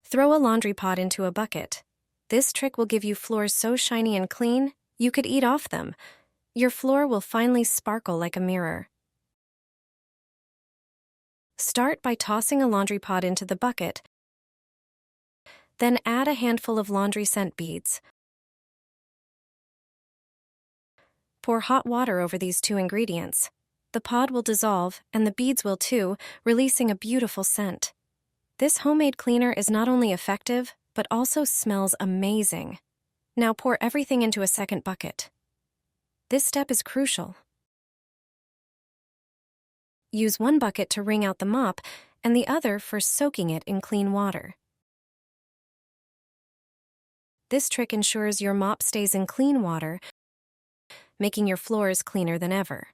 Throw a laundry pod into a bucket. This trick will give you floors so shiny and clean, you could eat off them. Your floor will finally sparkle like a mirror. Start by tossing a laundry pod into the bucket. Then add a handful of laundry scent beads. Pour hot water over these two ingredients. The pod will dissolve, and the beads will too, releasing a beautiful scent. This homemade cleaner is not only effective, but also smells amazing. Now pour everything into a second bucket. This step is crucial. Use one bucket to wring out the mop, and the other for soaking it in clean water. This trick ensures your mop stays in clean water, making your floors cleaner than ever.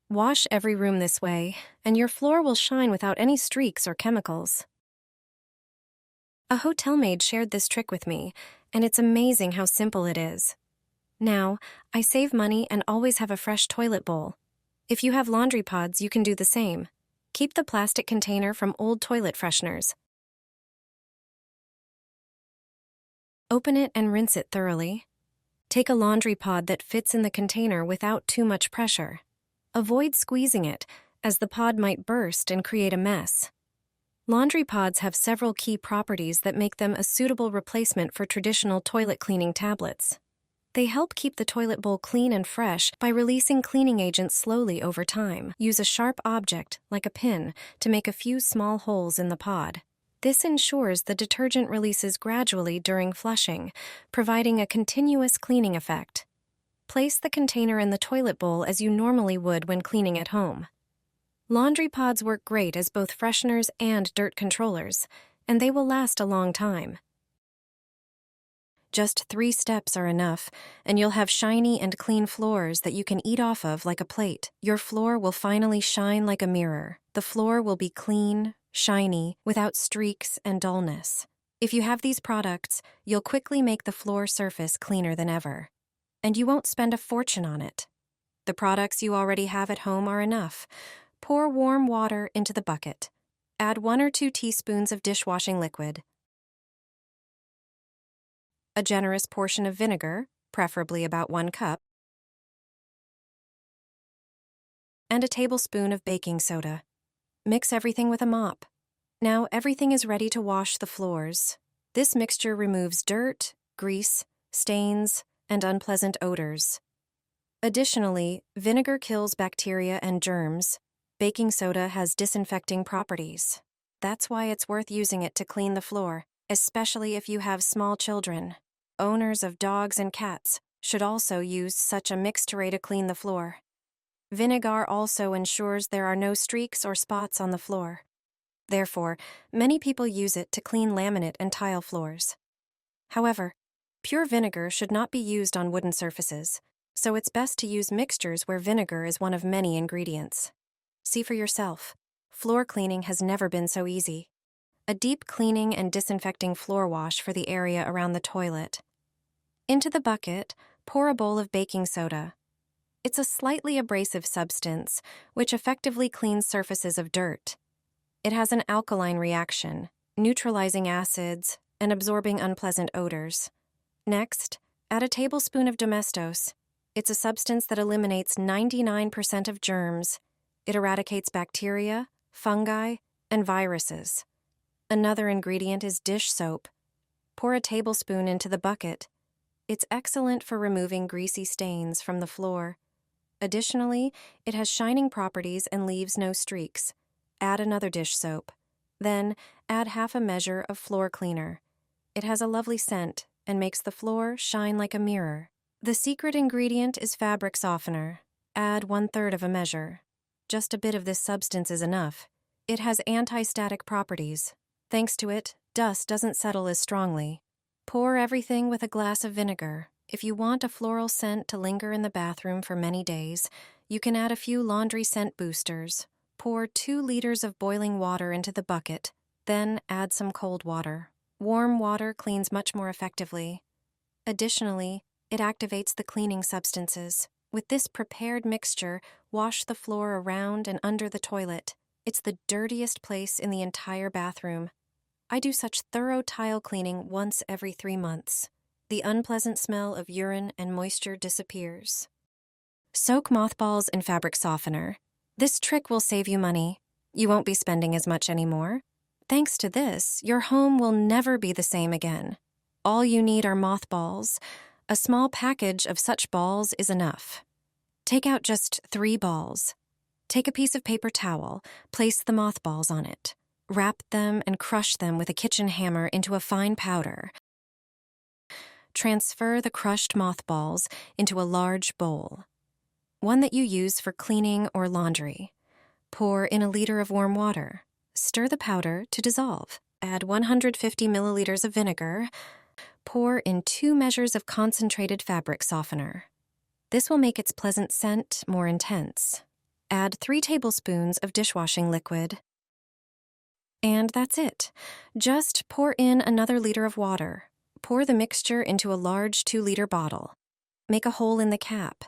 Wash every room this way, and your floor will shine without any streaks or chemicals. A hotel maid shared this trick with me, and it's amazing how simple it is. Now, I save money and always have a fresh toilet bowl. If you have laundry pods, you can do the same. Keep the plastic container from old toilet fresheners. Open it and rinse it thoroughly. Take a laundry pod that fits in the container without too much pressure. Avoid squeezing it, as the pod might burst and create a mess. Laundry pods have several key properties that make them a suitable replacement for traditional toilet cleaning tablets. They help keep the toilet bowl clean and fresh by releasing cleaning agents slowly over time. Use a sharp object, like a pin, to make a few small holes in the pod. This ensures the detergent releases gradually during flushing, providing a continuous cleaning effect. Place the container in the toilet bowl as you normally would when cleaning at home. Laundry pods work great as both fresheners and dirt controllers, and they will last a long time. Just 3 steps are enough, and you'll have shiny and clean floors that you can eat off of like a plate. Your floor will finally shine like a mirror. The floor will be clean, shiny, without streaks and dullness. If you have these products, you'll quickly make the floor surface cleaner than ever. And you won't spend a fortune on it. The products you already have at home are enough. Pour warm water into the bucket. Add 1 or 2 teaspoons of dishwashing liquid. A generous portion of vinegar, preferably about 1 cup, and a tablespoon of baking soda. Mix everything with a mop. Now everything is ready to wash the floors. This mixture removes dirt, grease, stains, and unpleasant odors. Additionally, vinegar kills bacteria and germs. Baking soda has disinfecting properties. That's why it's worth using it to clean the floor, especially if you have small children. Owners of dogs and cats should also use such a mixture to clean the floor. Vinegar also ensures there are no streaks or spots on the floor. Therefore, many people use it to clean laminate and tile floors. However, pure vinegar should not be used on wooden surfaces, so it's best to use mixtures where vinegar is one of many ingredients. See for yourself. Floor cleaning has never been so easy. A deep cleaning and disinfecting floor wash for the area around the toilet. Into the bucket, pour a bowl of baking soda. It's a slightly abrasive substance, which effectively cleans surfaces of dirt. It has an alkaline reaction, neutralizing acids and absorbing unpleasant odors. Next, add a tablespoon of Domestos. It's a substance that eliminates 99% of germs. It eradicates bacteria, fungi, and viruses. Another ingredient is dish soap. Pour a tablespoon into the bucket. It's excellent for removing greasy stains from the floor. Additionally, it has shining properties and leaves no streaks. Add another dish soap. Then, add half a measure of floor cleaner. It has a lovely scent and makes the floor shine like a mirror. The secret ingredient is fabric softener. Add 1/3 of a measure. Just a bit of this substance is enough. It has anti-static properties. Thanks to it, dust doesn't settle as strongly. Pour everything with a glass of vinegar. If you want a floral scent to linger in the bathroom for many days, you can add a few laundry scent boosters. Pour 2 liters of boiling water into the bucket, then add some cold water. Warm water cleans much more effectively. Additionally, it activates the cleaning substances. With this prepared mixture, wash the floor around and under the toilet. It's the dirtiest place in the entire bathroom. I do such thorough tile cleaning once every 3 months. The unpleasant smell of urine and moisture disappears. Soak mothballs in fabric softener. This trick will save you money. You won't be spending as much anymore. Thanks to this, your home will never be the same again. All you need are mothballs. A small package of such balls is enough. Take out just 3 balls. Take a piece of paper towel, place the mothballs on it. Wrap them and crush them with a kitchen hammer into a fine powder. Transfer the crushed mothballs into a large bowl, one that you use for cleaning or laundry. Pour in a liter of warm water. Stir the powder to dissolve. Add 150 milliliters of vinegar. Pour in 2 measures of concentrated fabric softener. This will make its pleasant scent more intense. Add 3 tablespoons of dishwashing liquid. And that's it. Just pour in another liter of water. Pour the mixture into a large 2-liter bottle. Make a hole in the cap.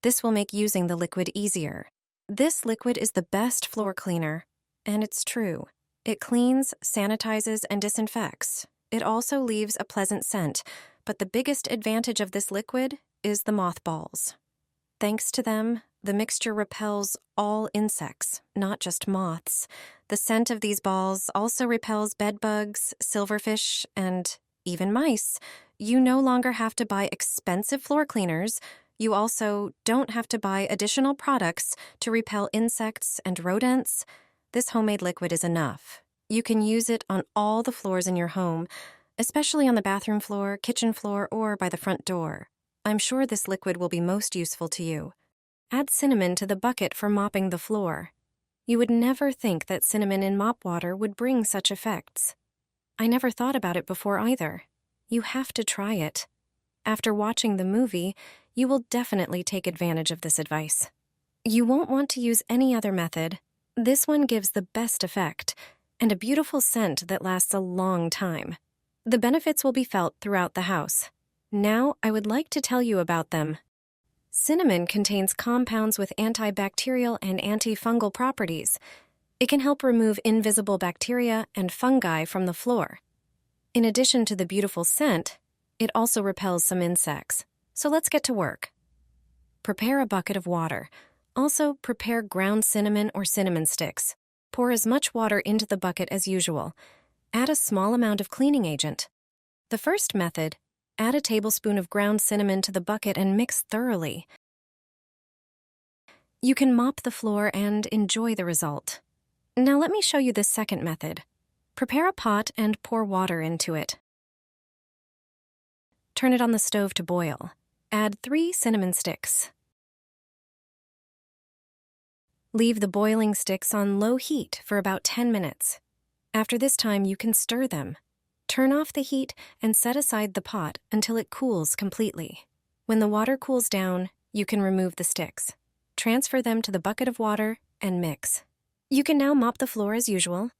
This will make using the liquid easier. This liquid is the best floor cleaner, and it's true. It cleans, sanitizes, and disinfects. It also leaves a pleasant scent, but the biggest advantage of this liquid is the mothballs. Thanks to them, the mixture repels all insects, not just moths. The scent of these balls also repels bedbugs, silverfish, and even mice. You no longer have to buy expensive floor cleaners. You also don't have to buy additional products to repel insects and rodents. This homemade liquid is enough. You can use it on all the floors in your home, especially on the bathroom floor, kitchen floor, or by the front door. I'm sure this liquid will be most useful to you. Add cinnamon to the bucket for mopping the floor. You would never think that cinnamon in mop water would bring such effects. I never thought about it before either. You have to try it. After watching the movie, you will definitely take advantage of this advice. You won't want to use any other method. This one gives the best effect, and a beautiful scent that lasts a long time. The benefits will be felt throughout the house. Now, I would like to tell you about them. Cinnamon contains compounds with antibacterial and antifungal properties. It can help remove invisible bacteria and fungi from the floor. In addition to the beautiful scent, it also repels some insects. So let's get to work. Prepare a bucket of water. Also, prepare ground cinnamon or cinnamon sticks. Pour as much water into the bucket as usual. Add a small amount of cleaning agent. The first method, add a tablespoon of ground cinnamon to the bucket and mix thoroughly. You can mop the floor and enjoy the result. Now let me show you the second method. Prepare a pot and pour water into it. Turn it on the stove to boil. Add 3 cinnamon sticks. Leave the boiling sticks on low heat for about 10 minutes. After this time, you can stir them. Turn off the heat and set aside the pot until it cools completely. When the water cools down, you can remove the sticks. Transfer them to the bucket of water and mix. You can now mop the floor as usual.